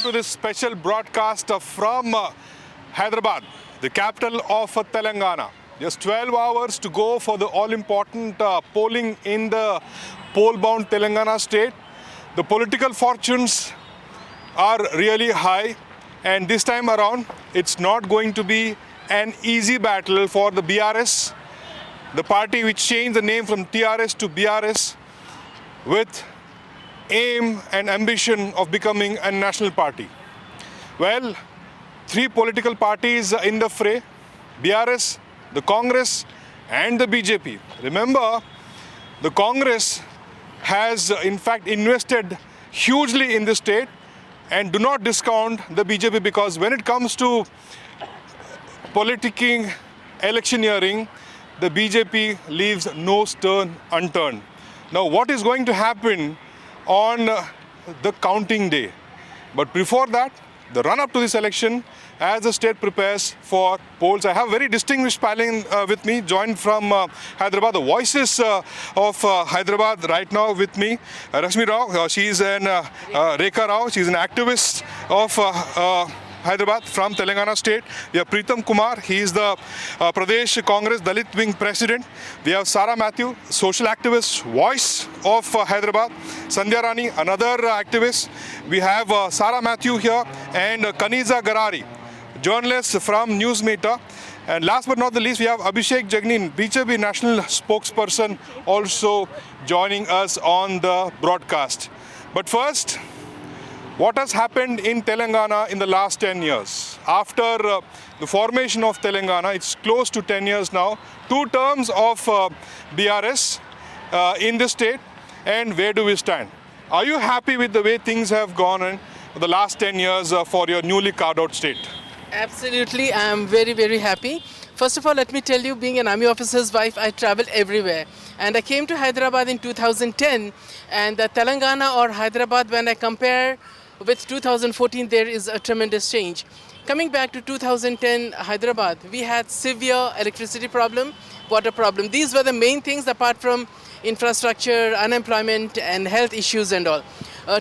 welcome to this special broadcast from Hyderabad, the capital of Telangana. Just 12 hours to go for the all-important polling in the poll-bound Telangana state. The political fortunes are really high, and this time around, it's not going to be an easy battle for the BRS, the party which changed the name from TRS to BRS, with aim and ambition of becoming a national party. Well, three political parties in the fray: BRS, the Congress and the BJP. Remember, the Congress has in fact invested hugely in the state, and do not discount the BJP, because when it comes to politicking, electioneering, the BJP leaves no stone unturned. Now, what is going to happen on the counting day? But before that, the run-up to this election, as the state prepares for polls, I have a very distinguished panel with me, joined from Hyderabad. The voices of Hyderabad right now with me. Rashmi Rao, she is an Rekha Rao, she is an activist of Hyderabad from Telangana state. We have Preetam Kumar, he is the Pradesh Congress Dalit Wing President. We have Sara Matthew, social activist, voice of Hyderabad. Sandhya Rani, another activist. We have Sara Matthew here, and Kaniza Garari, journalist from Newsmeter. And last but not the least, we have Abhishek Jagnin, BJP national spokesperson, also joining us on the broadcast. But first, what has happened in Telangana in the last 10 years? After the formation of Telangana, it's close to 10 years now, 2 terms of BRS in the state, and where do we stand? Are you happy with the way things have gone in the last 10 years for your newly carved out state? Absolutely, I am very, very happy. First of all, let me tell you, being an army officer's wife, I travel everywhere. And I came to Hyderabad in 2010, and the Telangana or Hyderabad, when I compare with 2014, there is a tremendous change. Coming back to 2010 Hyderabad, we had severe electricity problem, water problem. These were the main things, apart from infrastructure, unemployment and health issues and all.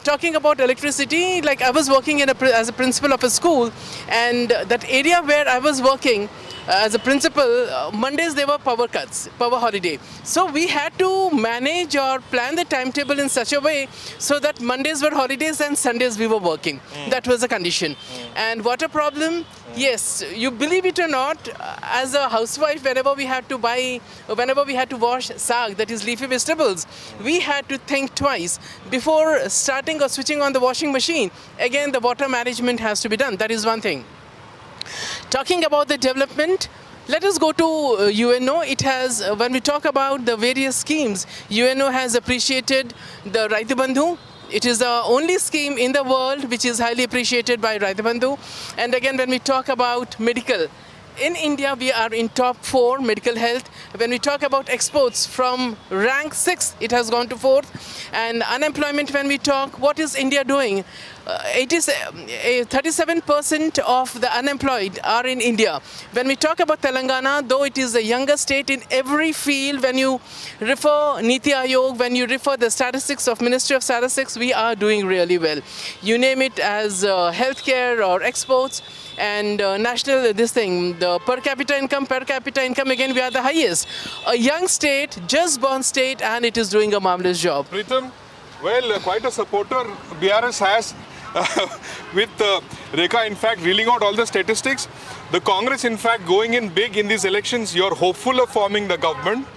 Talking about electricity, like I was working as a principal of a school, and that area where I was working as a principal, Mondays there were power cuts, power holiday. So we had to manage or plan the timetable in such a way so that Mondays were holidays and Sundays we were working. That was the condition. And water problem, yes, you believe it or not, as a housewife, whenever we had to wash saag, that is leafy vegetables, we had to think twice before starting or switching on the washing machine. Again, the water management has to be done. That is one thing. Talking about the development, let us go to UNO. It has, when we talk about the various schemes, UNO has appreciated the Raitu Bandhu. It is the only scheme in the world which is highly appreciated by Raitu Bandhu. And again, when we talk about medical, in India we are in top 4 medical health. When we talk about exports, from rank 6 it has gone to 4th. And unemployment, when we talk, what is India doing? 37% of the unemployed are in India. When we talk about Telangana, though it is the youngest state in every field, when you refer Niti Aayog, when you refer the statistics of Ministry of Statistics, we are doing really well. You name it, as healthcare or exports and national, the per capita income, again we are the highest. A young state, just born state, and it is doing a marvelous job. Preetam, well, quite a supporter BRS has with Rekha, in fact, reeling out all the statistics. The Congress, in fact, going in big in these elections. You're hopeful of forming the government.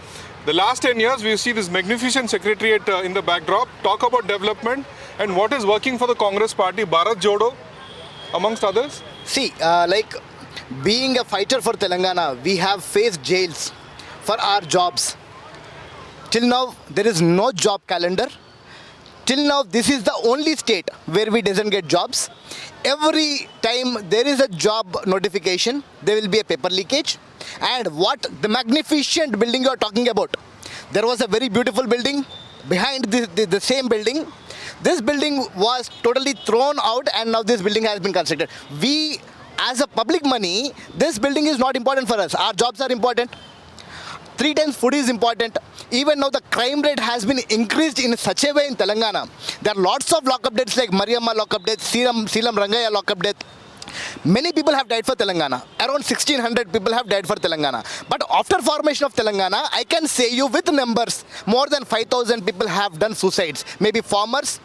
The last 10 years, we see this magnificent secretariat in the backdrop. Talk about development and what is working for the Congress party, Bharat Jodo, amongst others. See, like being a fighter for Telangana, we have faced jails for our jobs. Till now, there is no job calendar. Till now, this is the only state where we doesn't get jobs. Every time there is a job notification, there will be a paper leakage. And what the magnificent building you are talking about, there was a very beautiful building behind the same building. This building was totally thrown out, and now this building has been constructed. We, as a public money, this building is not important for us. Our jobs are important. 3 times food is important. Even now the crime rate has been increased in such a way in Telangana. There are lots of lockup deaths like Mariamma lockup death, Seelam Rangaya lockup death. Many people have died for Telangana. Around 1600 people have died for Telangana. But after formation of Telangana, I can say you with numbers, more than 5,000 people have done suicides. Maybe farmers,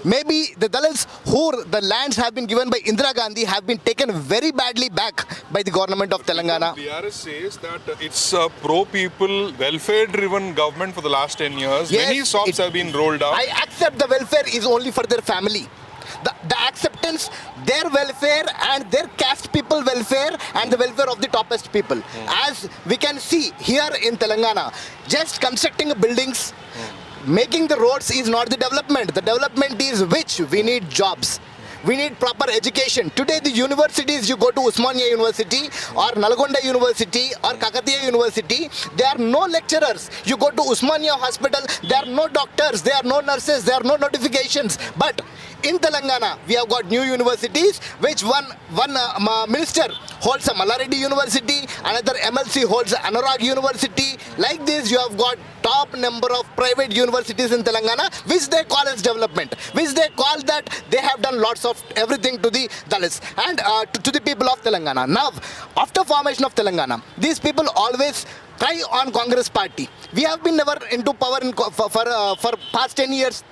maybe the Dalits who the lands have been given by Indira Gandhi have been taken very badly back by the government of Telangana. BRS says that it's a pro-people, welfare-driven government for the last 10 years. Yes, Many shops have been rolled out. I accept the welfare is only for their family. The acceptance, their welfare and their caste people welfare and the welfare of the toppest people. As we can see here in Telangana, just constructing buildings, making the roads is not the development. The development is which we need jobs. We need proper education. Today the universities, you go to Usmania University or Nalgonda University or Kakatiya University, there are no lecturers. You go to Usmania Hospital, there are no doctors, there are no nurses, there are no notifications. But in Telangana, we have got new universities, which one minister holds a Mallareddy University, another MLC holds Anurag University. Like this, you have got top number of private universities in Telangana, which they call as development, which they call that they have done lots of everything to the Dalits and to the people of Telangana. Now, after formation of Telangana, these people always try on Congress party. We have been never into power for past 10 years.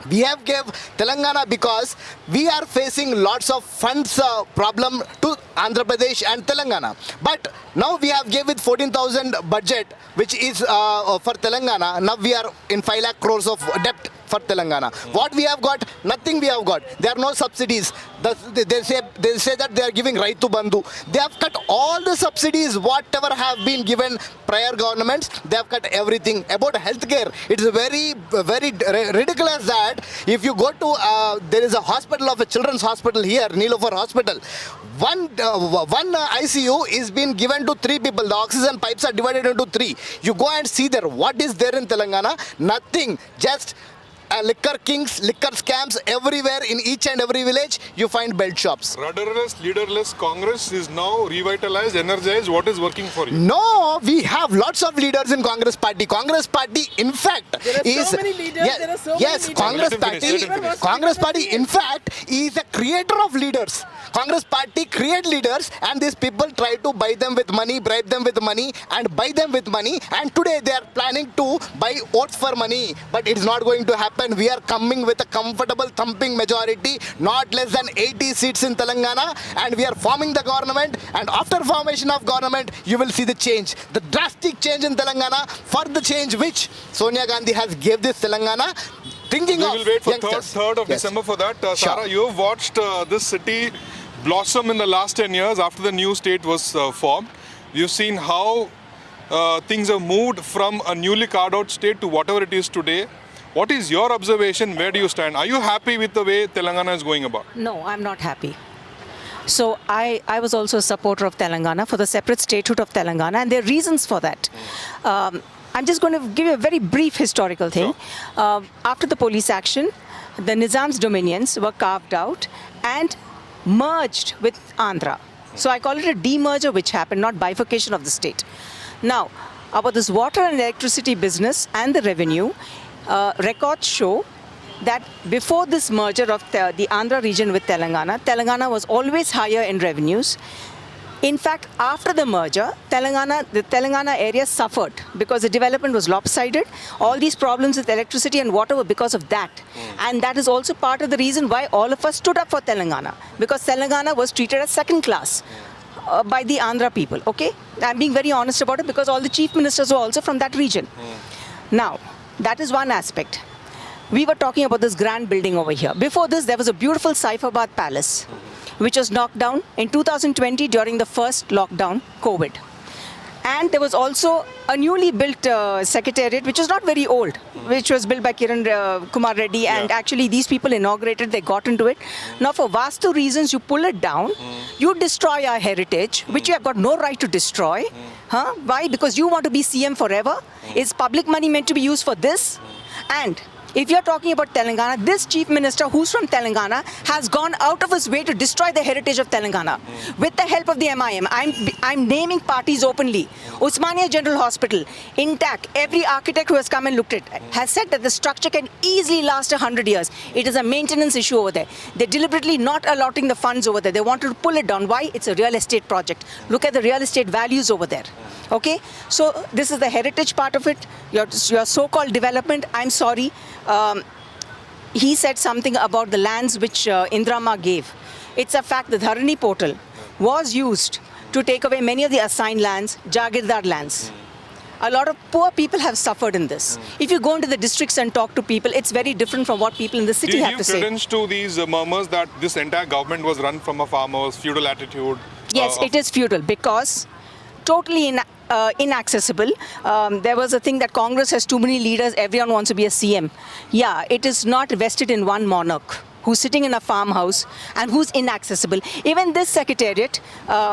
We have gave Telangana because we are facing lots of funds problem to Andhra Pradesh and Telangana. But now we have gave with 14,000 budget, which is for Telangana. Now we are in 5 lakh crores of debt for Telangana. What we have got? Nothing we have got. There are no subsidies. They say that they are giving Raitu Bandhu. They have cut all the subsidies, whatever have been given prior governments. They have cut everything. About healthcare, it is very ridiculous that if you go to there is a hospital of a children's hospital here, Nilofer Hospital. One ICU is being given to 3 people. The oxygen pipes are divided into 3. You go and see there. What is there in Telangana? Nothing. Just liquor kings, liquor scams everywhere in each and every village. You find belt shops. Rudderless, leaderless Congress is now revitalized, energized. What is working for you? No, we have lots of leaders in Congress party. Congress party, in fact, There are is so many leaders. There are so many yes, leaders. Congress Let him finish, party. Congress party, in fact, is a creator of leaders. Congress party create leaders, and these people try to buy them with money, bribe them with money, and buy them with money. And today they are planning to buy votes for money, but it's not going to happen. We are coming with a comfortable thumping majority, not less than 80 seats in Telangana, and we are forming the government. And after formation of government, you will see the change, the drastic change in Telangana, for the change which Sonia Gandhi has gave this Telangana. Thinking We of will wait for youngsters. 3rd of Yes. December for that. Sure. Sarah, you have watched this city blossom in the last 10 years after the new state was formed. You've seen how things have moved from a newly carved out state to whatever it is today. What is your observation? Where do you stand? Are you happy with the way Telangana is going about? No, I'm not happy. So I was also a supporter of Telangana for the separate statehood of Telangana, and there are reasons for that. I'm just going to give you a very brief historical thing. After the police action, the Nizam's dominions were carved out and merged with Andhra. So I call it a demerger which happened, not bifurcation of the state. Now, about this water and electricity business and the revenue, records show that before this merger of the Andhra region with Telangana, Telangana was always higher in revenues. In fact, after the merger, the Telangana area suffered because the development was lopsided. All these problems with electricity and water were because of that. And that is also part of the reason why all of us stood up for Telangana, because Telangana was treated as second class by the Andhra people, okay? I'm being very honest about it because all the chief ministers were also from that region. Now, that is one aspect. We were talking about this grand building over here. Before this, there was a beautiful Saifabad Palace, which was knocked down in 2020 during the first lockdown, COVID. And there was also a newly built secretariat, which is not very old, which was built by Kiran Kumar Reddy. And actually, these people inaugurated, they got into it. Now, for Vastu reasons, you pull it down, you destroy our heritage, which you have got no right to destroy. Why? Because you want to be CM forever? Is public money meant to be used for this? And If you're talking about Telangana, this chief minister who's from Telangana has gone out of his way to destroy the heritage of Telangana with the help of the MIM. I'm naming parties openly. Usmania General Hospital, intact. Every architect who has come and looked at it has said that the structure can easily last 100 years. It is a maintenance issue over there. They're deliberately not allotting the funds over there. They wanted to pull it down. Why? It's a real estate project. Look at the real estate values over there. Okay? So this is the heritage part of it. Your so-called development, I'm sorry. He said something about the lands which Indrama gave. It's a fact the Dharani portal was used to take away many of the assigned lands, Jagirdar lands. A lot of poor people have suffered in this. If you go into the districts and talk to people, it's very different from what people in the city have to say. Do you give credence to these murmurs that this entire government was run from a farmer's feudal attitude? Yes, it is feudal because totally inaccessible. There was a thing that Congress has too many leaders, everyone wants to be a CM. Yeah, it is not vested in one monarch who's sitting in a farmhouse and who's inaccessible. Even this secretariat,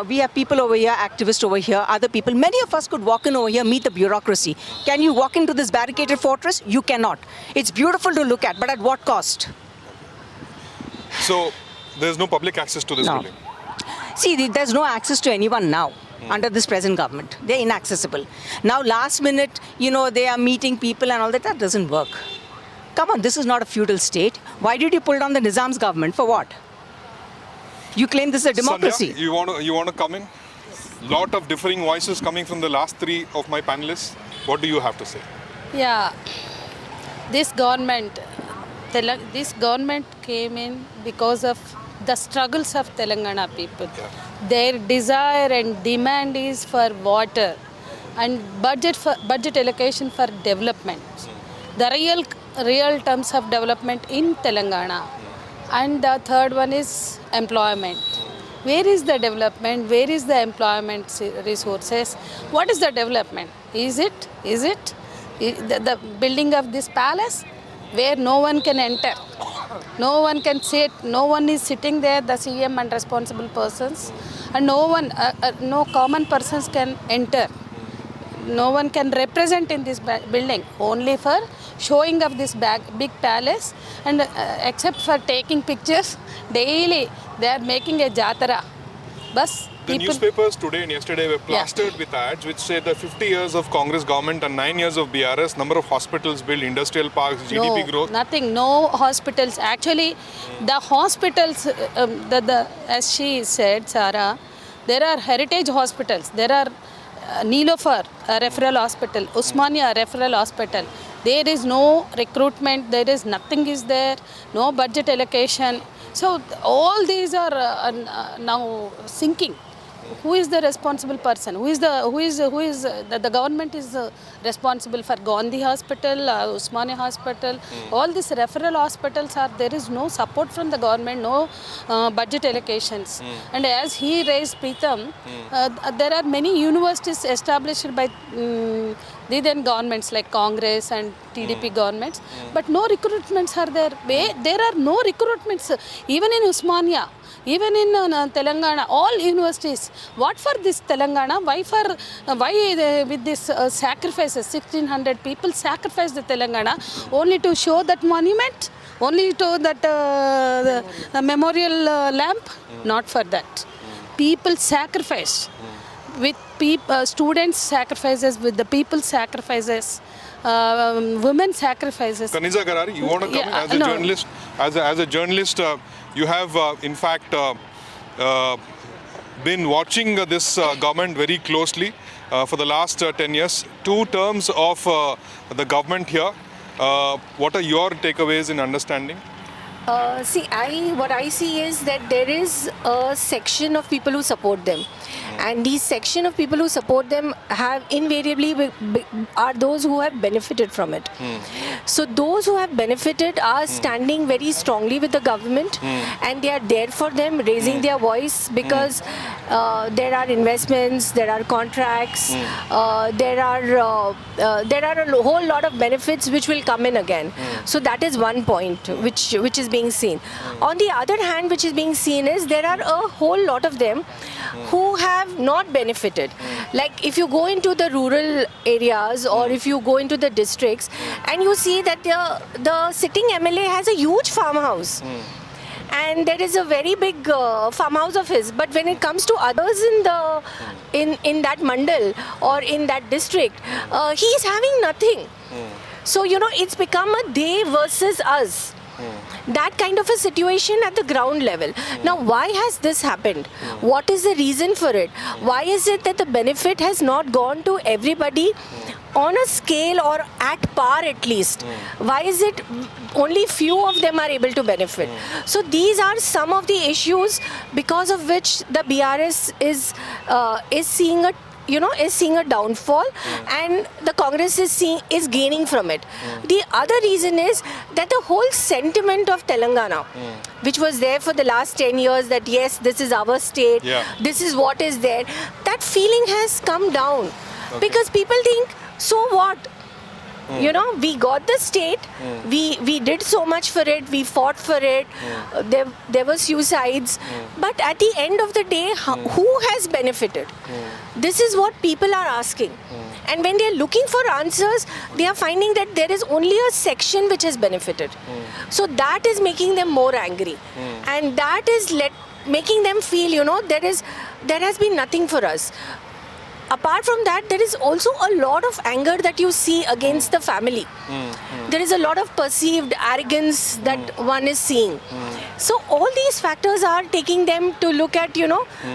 we have people over here, activists over here, other people. Many of us could walk in over here, meet the bureaucracy. Can you walk into this barricaded fortress? You cannot. It's beautiful to look at, but at what cost? So there's no public access to this No. building? See, there's no access to anyone now. Under this present government. They're inaccessible. Now last minute, they are meeting people and all that. That doesn't work. Come on, this is not a feudal state. Why did you pull down the Nizam's government? For what? You claim this is a democracy. Sandhya, you want to come in? Lot of differing voices coming from the last three of my panelists. What do you have to say? Yeah, this government came in because of the struggles of Telangana people. Yeah. Their desire and demand is for water and budget allocation for development. The real terms of development in Telangana. And the third one is employment. Where is the development? Where is the employment resources? What is the development? Is it the building of this palace where no one can enter? No one can sit, no one is sitting there, the CM and responsible persons, and no common persons can enter. No one can represent in this building, only for showing of this big palace, and except for taking pictures, daily they are making a jatara. Bus. The newspapers today and yesterday were plastered with ads which say that 50 years of Congress government and 9 years of BRS, number of hospitals built, industrial parks, GDP growth. Nothing, no hospitals. Actually, the hospitals, as she said, Sarah, there are heritage hospitals. There are Neelofar, a referral hospital, Usmania, a referral hospital. There is no recruitment, there is nothing is there, no budget allocation. So all these are now sinking. Who is the responsible person? The government is responsible for Gandhi Hospital, Usmania Hospital. All these referral hospitals there is no support from the government, no budget allocations. And as he raised Pritam, there are many universities established by the then governments like Congress and TDP governments, but no recruitments are there. There are no recruitments even in Usmania. Even in Telangana, all universities. What for this Telangana? Why with this sacrifices? 1,600 people sacrificed the Telangana only to show that monument, only to that memorial lamp. Not for that. People sacrificed. With students sacrifices, with the people sacrifices. Women sacrifices. Kaniza Garari, you want to come as a journalist? As a journalist, you have in fact been watching this government very closely for the last 10 years. 2 terms of the government here. What are your takeaways in understanding? What I see is that there is a section of people who support them, and these section of people who support them have invariably are those who have benefited from it. So those who have benefited are standing very strongly with the government, and they are there for them, raising their voice because there are investments, there are contracts, there are a whole lot of benefits which will come in again. So that is one point which is being seen. On the other hand, which is being seen is there are a whole lot of them who have not benefited. Like if you go into the rural areas or if you go into the districts and you see that the sitting MLA has a huge farmhouse. And there is a very big farmhouse of his. But when it comes to others in that mandal or in that district, he is having nothing. So, it's become a they versus us. That kind of a situation at the ground level. Now, why has this happened? What is the reason for it? Why is it that the benefit has not gone to everybody on a scale or at par at least? Why is it only few of them are able to benefit? So these are some of the issues because of which the BRS is seeing a downfall, and the Congress is gaining from it. The other reason is that the whole sentiment of Telangana, which was there for the last 10 years, that yes, this is our state, this is what is there, that feeling has come down because people think, so what? We got the state, we did so much for it, we fought for it, there were suicides, but at the end of the day, who has benefited? This is what people are asking. And when they are looking for answers, they are finding that there is only a section which has benefited. So that is making them more angry. And that is making them feel, there has been nothing for us. Apart from that, there is also a lot of anger that you see against the family. There is a lot of perceived arrogance that one is seeing. So all these factors are taking them to look at,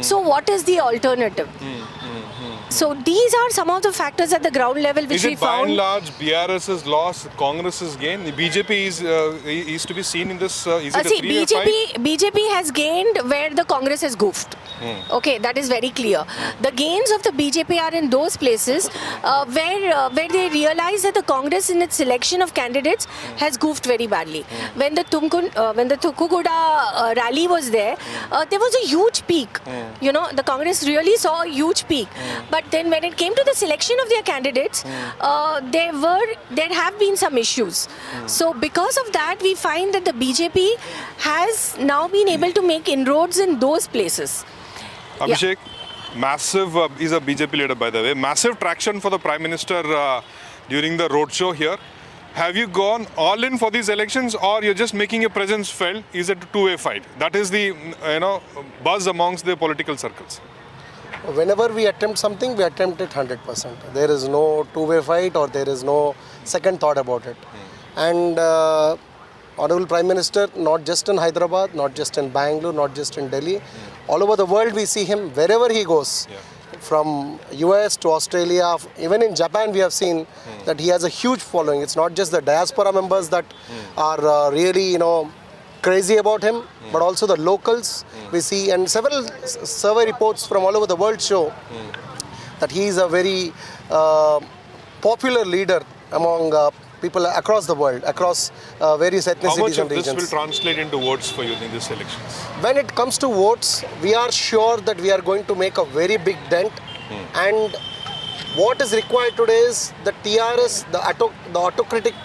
so what is the alternative? So these are some of the factors at the ground level which we found. By and large, BRS's loss, Congress's gain? The BJP is to be seen in this. Is it a three-way fight? BJP has gained where the Congress has goofed. Okay, that is very clear. The gains of the BJP are in those places where they realize that the Congress in its selection of candidates has goofed very badly. When the Thukuguda rally was there was a huge peak. The Congress really saw a huge peak. But then when it came to the selection of their candidates, there have been some issues. So because of that, we find that the BJP has now been able to make inroads in those places. Abhishek, massive, is a BJP leader by the way, massive traction for the Prime Minister during the roadshow here. Have you gone all in for these elections, or you're just making your presence felt? Is it a two-way fight? That is the buzz amongst the political circles. Whenever we attempt something, we attempt it 100%. There is no two-way fight or there is no second thought about it. And Honorable Prime Minister, not just in Hyderabad, not just in Bangalore, not just in Delhi, all over the world we see him wherever he goes. From US to Australia, even in Japan we have seen that he has a huge following. It's not just the diaspora members that are really, crazy about him, but also the locals we see, and several survey reports from all over the world show that he is a very popular leader among people across the world, across various ethnicities and regions. How much of this will translate into votes for you in these elections? When it comes to votes, we are sure that we are going to make a very big dent, and what is required today is the TRS, the autocratic.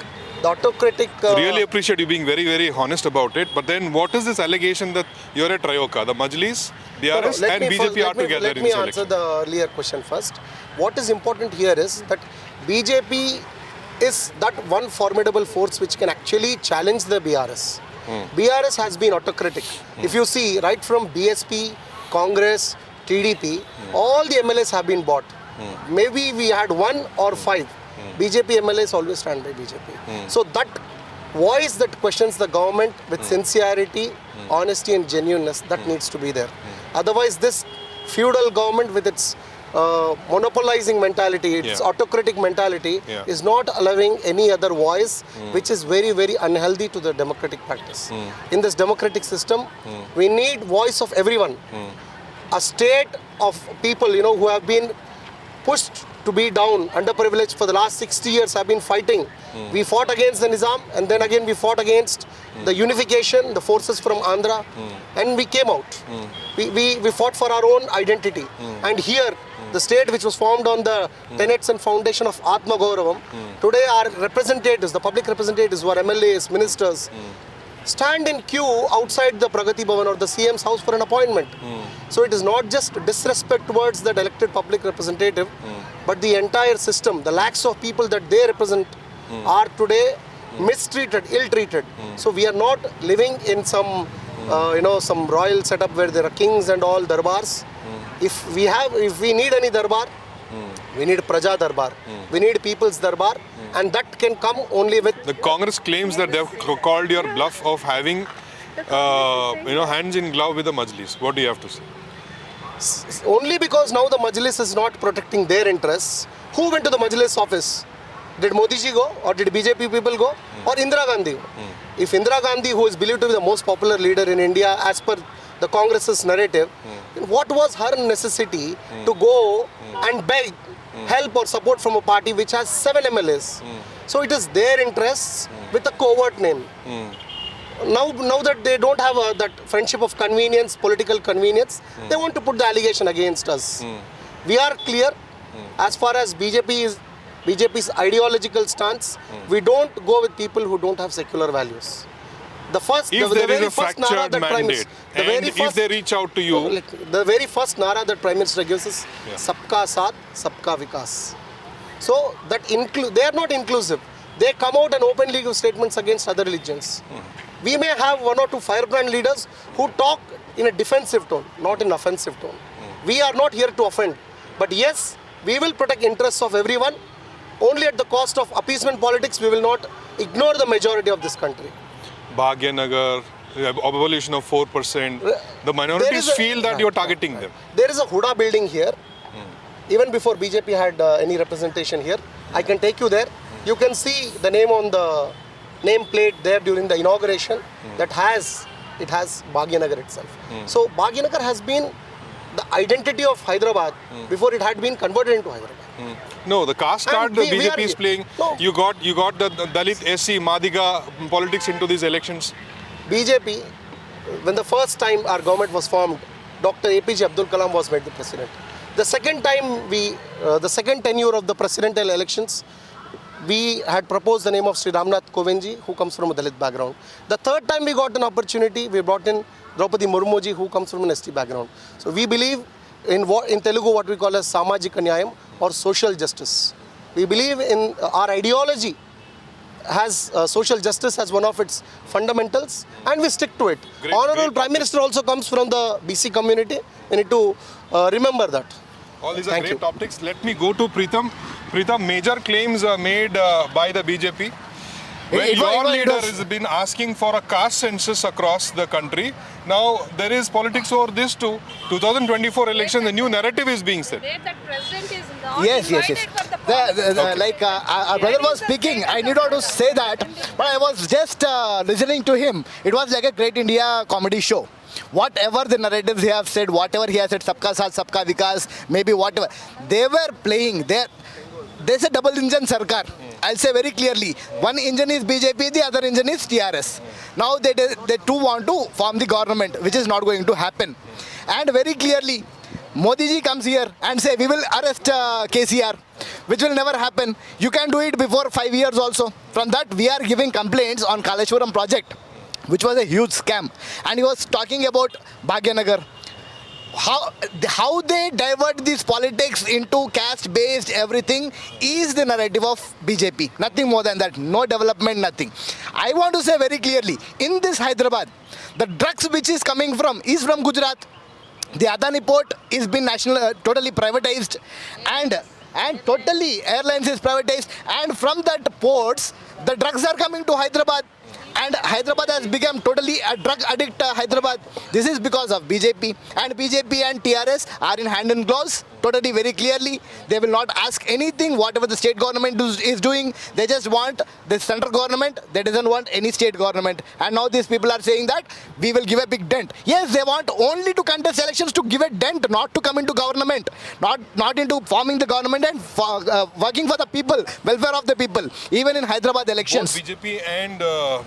Really appreciate you being very, very honest about it. But then what is this allegation that you're a Trioka? The Majlis, BRS and BJP are together in this election? Let me answer the earlier question first. What is important here is that BJP is that one formidable force which can actually challenge the BRS. BRS has been autocratic. If you see, right from BSP, Congress, TDP, all the MLAs have been bought. Maybe we had 1 or 5. BJP MLAs always stand by BJP. So that voice that questions the government with sincerity, honesty and genuineness, that needs to be there. Otherwise, this feudal government with its monopolizing mentality, its autocratic mentality is not allowing any other voice, which is very, very unhealthy to the democratic practice. In this democratic system, we need voice of everyone. A state of people, who have been pushed to be down, underprivileged for the last 60 years have been fighting. We fought against the Nizam, and then again we fought against the unification, the forces from Andhra, and we came out. We fought for our own identity. And here, the state which was formed on the tenets and foundation of Atma Gauravam, today our representatives, the public representatives who are MLAs, ministers, stand in queue outside the Pragati Bhavan or the CM's house for an appointment. So it is not just disrespect towards that elected public representative, but the entire system, the lakhs of people that they represent are today mistreated, ill-treated. So we are not living in some, some royal setup where there are kings and all darbars. If we need any darbar, we need Praja Darbar. We need People's Darbar, and that can come only with. The Congress claims that they've called your bluff of having, hands in glove with the Majlis. What do you have to say? Only because now the Majlis is not protecting their interests. Who went to the Majlis office? Did Modi ji go, or did BJP people go, or Indira Gandhi go? If Indira Gandhi, who is believed to be the most popular leader in India as per the Congress's narrative, what was her necessity to go and beg help or support from a party which has 7 MLAs? So it is their interests with a covert name. Now that they don't have that friendship of convenience, political convenience, they want to put the allegation against us. We are clear as far as BJP's ideological stance. We don't go with people who don't have secular values. If there is a fractured mandate, and if they reach out to you, the very first nara that Prime Minister gives is Sabka Saath, Sabka Vikas. So that they are not inclusive. They come out and openly give statements against other religions. We may have 1 or 2 firebrand leaders who talk in a defensive tone, not in offensive tone. We are not here to offend. But yes, we will protect interests of everyone. Only at the cost of appeasement politics, we will not ignore the majority of this country. Bhagyanagar, abolition of 4%, the minorities feel that you're targeting them. There is a Huda building here. Even before BJP had any representation here, I can take you there. You can see the name on the nameplate there during the inauguration it has Bhagyanagar itself. So Bhagyanagar has been the identity of Hyderabad before it had been converted into Hyderabad. No, the caste card the BJP is playing. No. You got the Dalit, SC, Madiga politics into these elections. BJP, when the first time our government was formed, Dr. APJ Abdul Kalam was made the president. The second time the second tenure of the presidential elections, we had proposed the name of Sri Ramnath Kovindji, who comes from a Dalit background. The third time we got an opportunity, we brought in Draupadi Murmuji, who comes from an ST background. So we believe in Telugu what we call as Samajika Nyayam or social justice. We believe in our ideology has social justice as one of its fundamentals, and we stick to it. Honorable Prime Minister also comes from the BC community. We need to remember that. All these are great topics. Let me go to Preetham. Preetham, major claims are made by the BJP. When your leader has been asking for a caste census across the country, now there is politics over this too. 2024 election, the new narrative is being said. That president is not Yes. Like Our brother was speaking, I need not to say that, but I was just listening to him. It was like a Great India comedy show. Whatever the narratives he have said, whatever he has said, Sabka Saath, Sabka Vikas, maybe whatever, they were playing. There's a double engine sarkar. I'll say very clearly. One engine is BJP, the other engine is TRS. Now they too want to form the government, which is not going to happen. And very clearly, Modi ji comes here and say, we will arrest KCR, which will never happen. You can do it before 5 years also. From that, we are giving complaints on Kaleshwaram project, which was a huge scam. And he was talking about Bhagyanagar. How they divert these politics into caste-based everything is the narrative of BJP. Nothing more than that. No development, nothing. I want to say very clearly, in this Hyderabad, the drugs which is coming from is from Gujarat. The Adani port is been totally privatized, and totally airlines is privatized. And from that ports, the drugs are coming to Hyderabad. And Hyderabad has become totally a drug addict Hyderabad. This is because of BJP. And BJP and TRS are in hand in gloves. Totally very clearly. They will not ask anything whatever the state government is doing. They just want the central government. They doesn't want any state government. And now these people are saying that we will give a big dent. Yes, they want only to contest elections to give a dent, not to come into government. Not into forming the government and working for the people, welfare of the people. Even in Hyderabad elections. Both BJP and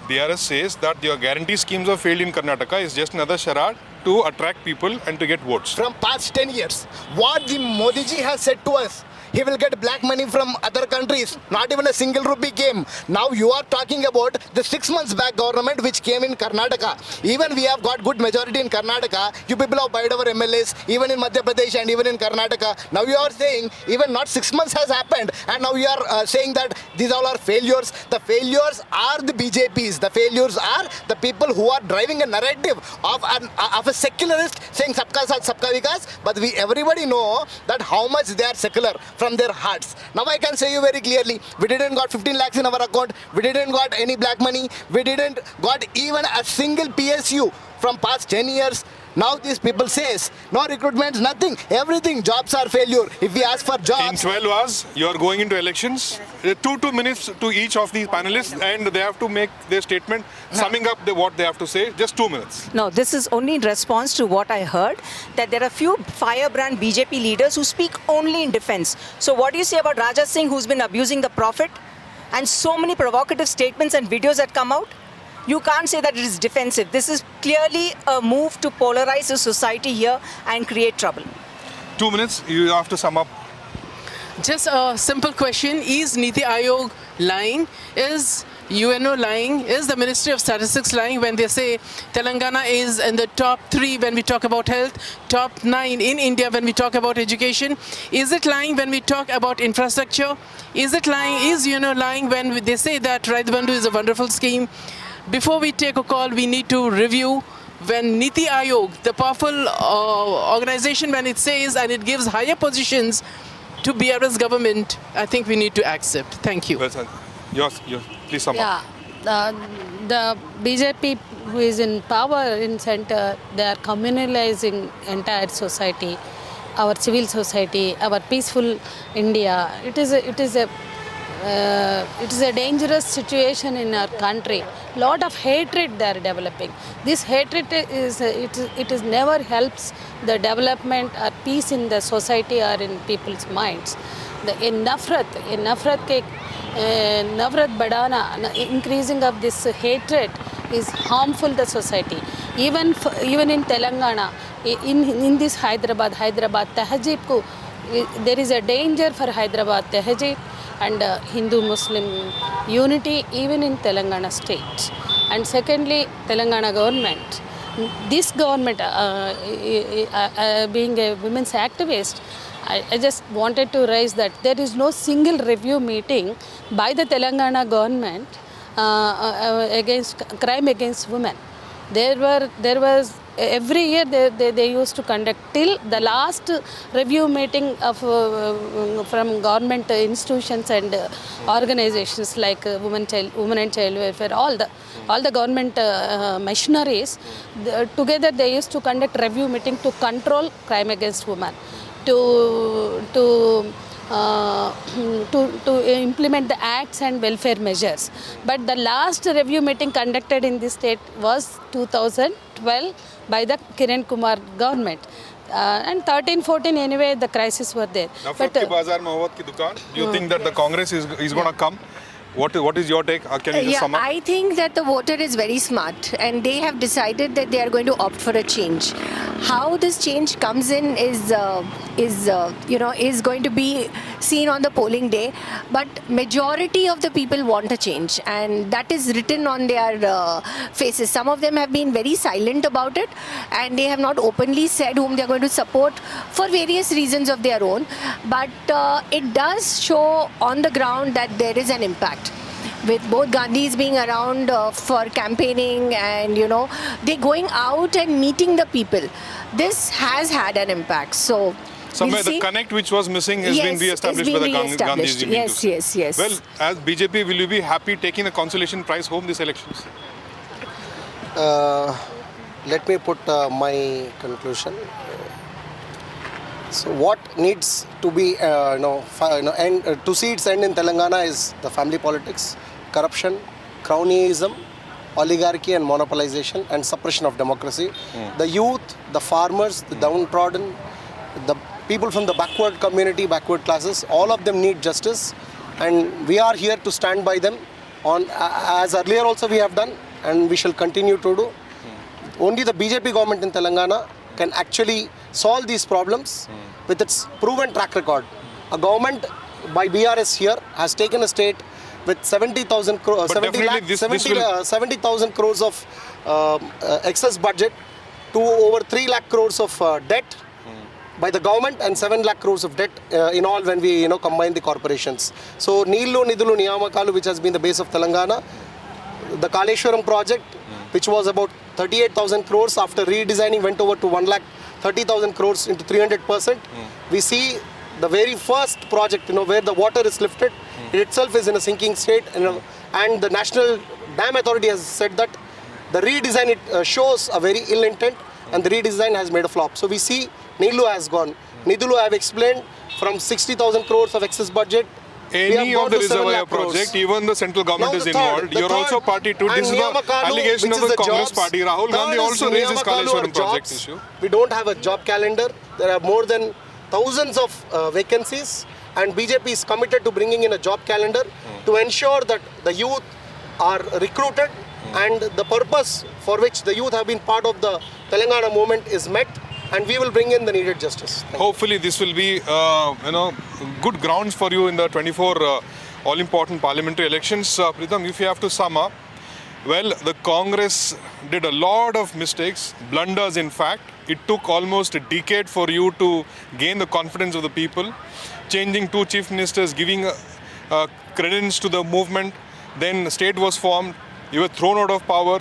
BRS says that your guarantee schemes have failed in Karnataka is just another charade to attract people and to get votes. From past 10 years, what the Modi ji has said to us, He will get black money from other countries. Not even a single rupee came. Now you are talking about the 6 months back government which came in Karnataka. Even we have got good majority in Karnataka. You people have buyed our MLAs, even in Madhya Pradesh and even in Karnataka. Now you are saying even not 6 months has happened, and now you are saying that these all are failures. The failures are the BJPs. The failures are the people who are driving a narrative of a secularist saying sabka saath sabka vikas, but everybody know that how much they are secular from their hearts. Now I can say you very clearly, we didn't got 15 lakhs in our account, we didn't got any black money, we didn't got even a single PSU from past 10 years. Now these people says, no recruitments, nothing, everything, jobs are failure. If we ask for In jobs, 12 hours, you are going into elections. 2 minutes to each of these panelists, and they have to make their statement, summing up what they have to say. Just 2 minutes. No, this is only in response to what I heard, that there are few firebrand BJP leaders who speak only in defense. So what do you say about Raja Singh, who's been abusing the prophet? And so many provocative statements and videos that come out? You can't say that it is defensive. This is clearly a move to polarize the society here and create trouble. 2 minutes, you have to sum up. Just a simple question. Is Niti Aayog lying? Is UNO lying? Is the Ministry of Statistics lying when they say Telangana is in the top 3 when we talk about health, top 9 in India when we talk about education? Is it lying when we talk about infrastructure? Is it lying? Is UNO lying when they say that Raith Bandhu is a wonderful scheme? Before we take a call, we need to review when Niti Aayog, the powerful organization, when it says and it gives higher positions to BRS government, I think we need to accept. Thank you. Well, sir, yours, please sum up. Yeah, the BJP who is in power in center, they are communalizing entire society, our civil society, our peaceful India. It is a dangerous situation in our country. Lot of hatred they are developing. This hatred is never helps the development or peace in the society or in people's minds. Nafrat badana, increasing of this hatred is harmful to the society. Even in Telangana, in this Hyderabad Tehzeeb ko, there is a danger for Hyderabad Tehzeeb and Hindu-Muslim unity even in Telangana state. And secondly, Telangana government. This government, being a women's activist, I just wanted to raise that there is no single review meeting by the Telangana government against crime against women. There was every year they used to conduct till the last review meeting of from government institutions and organizations like women and child welfare, all the government machineries together they used to conduct review meeting to control crime against women, to implement the acts and welfare measures. But the last review meeting conducted in this state was 2012 by the Kiran Kumar government. And 13-14 anyway the crisis were there. Now, But, Bazaar Mahawat ki dukaan, do you think that the Congress is going to come? What is your take? Can you just sum up? I think that the voter is very smart and they have decided that they are going to opt for a change. How this change comes in is going to be seen on the polling day. But majority of the people want a change, and that is written on their faces. Some of them have been very silent about it, and they have not openly said whom they are going to support for various reasons of their own. But it does show on the ground that there is an impact. With both Gandhis being around for campaigning and, they're going out and meeting the people. This has had an impact. So, Somewhere we'll the connect which was missing has been re-established by the Gandhis. Yes. Well, as BJP, will you be happy taking the consolation prize home this elections? Let me put my conclusion. So what needs to be, to see its end in Telangana is the family politics, corruption, cronyism, oligarchy and monopolization and suppression of democracy. The youth, the farmers, the downtrodden, the people from the backward community, backward classes, all of them need justice, and we are here to stand by them on as earlier also we have done and we shall continue to do. Only the BJP government in Telangana can actually solve these problems with its proven track record A government by BRS here has taken a state with 70,000 crores, But definitely this will- 70,000 crores of excess budget to over 3 lakh crores of debt by the government and 7 lakh crores of debt in all when we combine the corporations. So Neelu Nidulu Niyamakalu, which has been the base of Telangana, the Kaleshwaram project, which was about 38,000 crores, after redesigning went over to 1 lakh 30,000 crores into 300%. We see the very first project, where the water is lifted, it itself is in a sinking state, and the National Dam Authority has said that the redesign shows a very ill intent, and the redesign has made a flop. So we see Neelu has gone. Nidulu I have explained, from 60,000 crores of excess budget. Any of the reservoir project, even the central government is involved. You're also party to this is the allegation of the Congress party. Rahul Gandhi also raised this Kaleshwaram project issue. We don't have a job calendar. There are more than thousands of vacancies, and BJP is committed to bringing in a job calendar to ensure that the youth are recruited and the purpose for which the youth have been part of the Telangana movement is met, and we will bring in the needed justice. Hopefully this will be good grounds for you in the 24 all important parliamentary elections. Pritham, if you have to sum up, well, the Congress did a lot of mistakes, blunders in fact. It took almost a decade for you to gain the confidence of the people, changing 2 chief ministers, giving credence to the movement. Then state was formed, you were thrown out of power,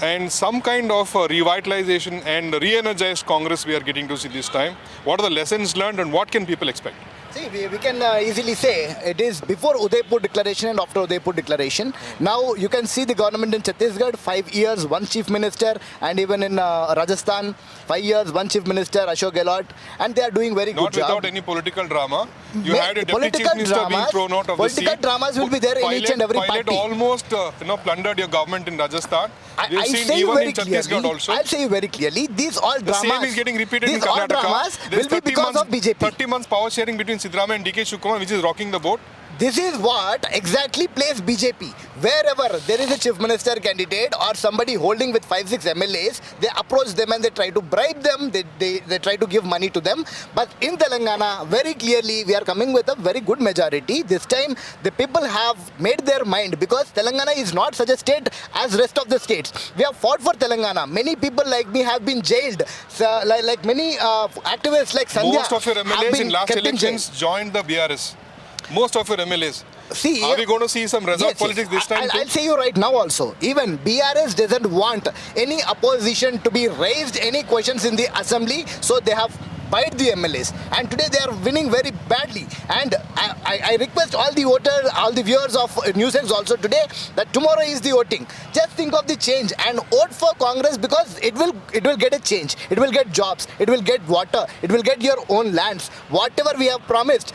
and some kind of revitalization and re-energized Congress we are getting to see this time. What are the lessons learned and what can people expect? See, we can easily say it is before Udaipur declaration and after Udaipur declaration. Now you can see the government in Chhattisgarh, 5 years, 1 chief minister, and even in Rajasthan, 5 years, 1 chief minister, Ashok Gehlot, and they are doing very good job. Not without any political drama. You had a deputy chief minister being thrown out of the seat. Political dramas will be there in each and every Pilot party. almost plundered your government in Rajasthan. We've I'll seen say you even very in Chhattisgarh clearly, also. I'll say you very clearly, these all The dramas, same is getting repeated in these all Karnataka. dramas There's will be because of BJP. 30 months power sharing between Siddaramaiah and DK Shivakumar, which is rocking the boat. This is what exactly plays BJP. Wherever there is a chief minister candidate or somebody holding with 5-6 MLAs, they approach them and they try to bribe them, they try to give money to them. But in Telangana, very clearly, we are coming with a very good majority. This time, the people have made their mind, because Telangana is not such a state as rest of the states. We have fought for Telangana. Many people like me have been jailed. So, like many activists like Sandhya Most of your have MLAs been in last kept in jail. elections joined the BRS. Most of your MLAs. See, are we going to see some resort yes, politics this time too? I'll say you right now also. Even BRS doesn't want any opposition to be raised any questions in the assembly, so they have bite the MLAs, and today they are winning very badly. And I request all the voters, all the viewers of NewsX also today, that tomorrow is the voting. Just think of the change and vote for Congress, because it will get a change. It will get jobs. It will get water. It will get your own lands. Whatever we have promised,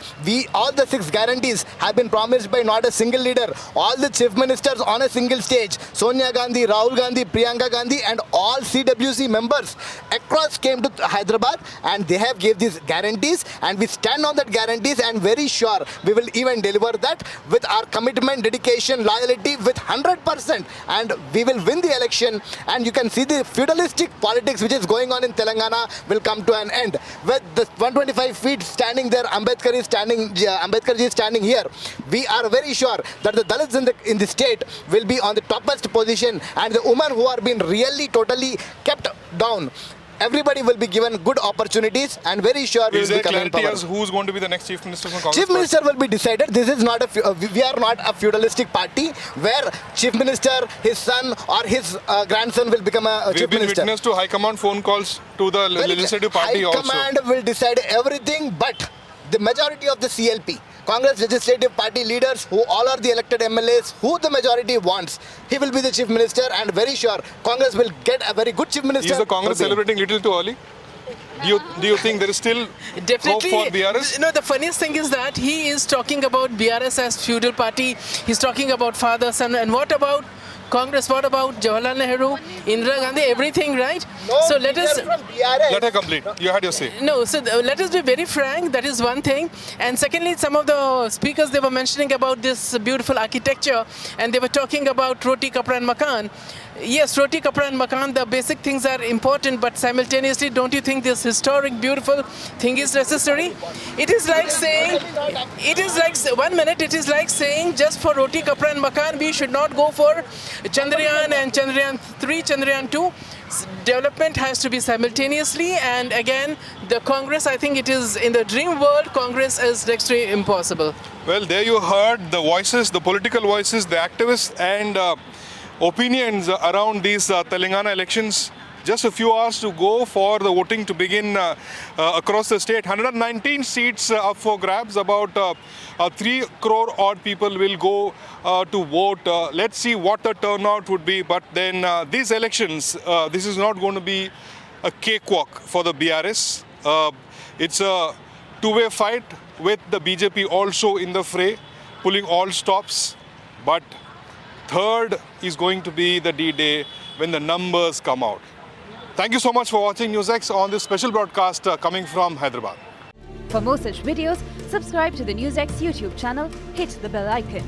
all the 6 guarantees have been promised by not a single leader. All the chief ministers on a single stage, Sonia Gandhi, Rahul Gandhi, Priyanka Gandhi, and all CWC members across came to Hyderabad, and they have gave these guarantees, and we stand on that guarantees, and very sure we will even deliver that with our commitment, dedication, loyalty with 100%, and we will win the election. And you can see the feudalistic politics which is going on in Telangana will come to an end. With the 125 feet standing there, Ambedkar ji is standing here. We are very sure that the Dalits in the state will be on the topmost position, and the women who are being really totally kept down, everybody will be given good opportunities, and very sure we Is will there become in clarity power. as who's going to be the next chief minister from Congress? Chief minister will be decided. This is not we are not a feudalistic party where chief minister, his son or his grandson will become a We've chief been minister. witness to high command phone calls to the legislative party High also. command will decide everything, but the majority of the CLP, Congress Legislative Party leaders, who all are the elected MLAs, who the majority wants, he will be the chief minister, and very sure Congress will get a very good chief minister. Is the Congress celebrating little too early? Do you think there is still Definitely. hope for BRS? No, the funniest thing is that he is talking about BRS as feudal party. He's talking about father, son, and what about Congress? What about Jawaharlal Nehru, Indira Gandhi, everything, right? No, so let us. from BRS. Let her complete. You had your say. No, so let us be very frank. That is one thing. And secondly, some of the speakers, they were mentioning about this beautiful architecture, and they were talking about roti, kapra, and makan. Yes, roti, kapra and makan, the basic things are important, but simultaneously, don't you think this historic, beautiful thing is necessary? It is like saying, it is like saying just for roti, kapra and makan, we should not go for Chandrayaan and Chandrayaan 3, Chandrayaan 2. Development has to be simultaneously, and again, the Congress, I think it is in the dream world, Congress is next to impossible. Well, there you heard the voices, the political voices, the activists, and opinions around these Telangana elections. Just a few hours to go for the voting to begin across the state. 119 seats up for grabs. About 3 crore odd people will go to vote. Let's see what the turnout would be. But then these elections, this is not going to be a cakewalk for the BRS. It's a two-way fight with the BJP also in the fray, pulling all stops. But third is going to be the D-Day when the numbers come out. Thank you so much for watching NewsX on this special broadcast coming from Hyderabad. For more such videos, subscribe to the NewsX YouTube channel, hit the bell icon.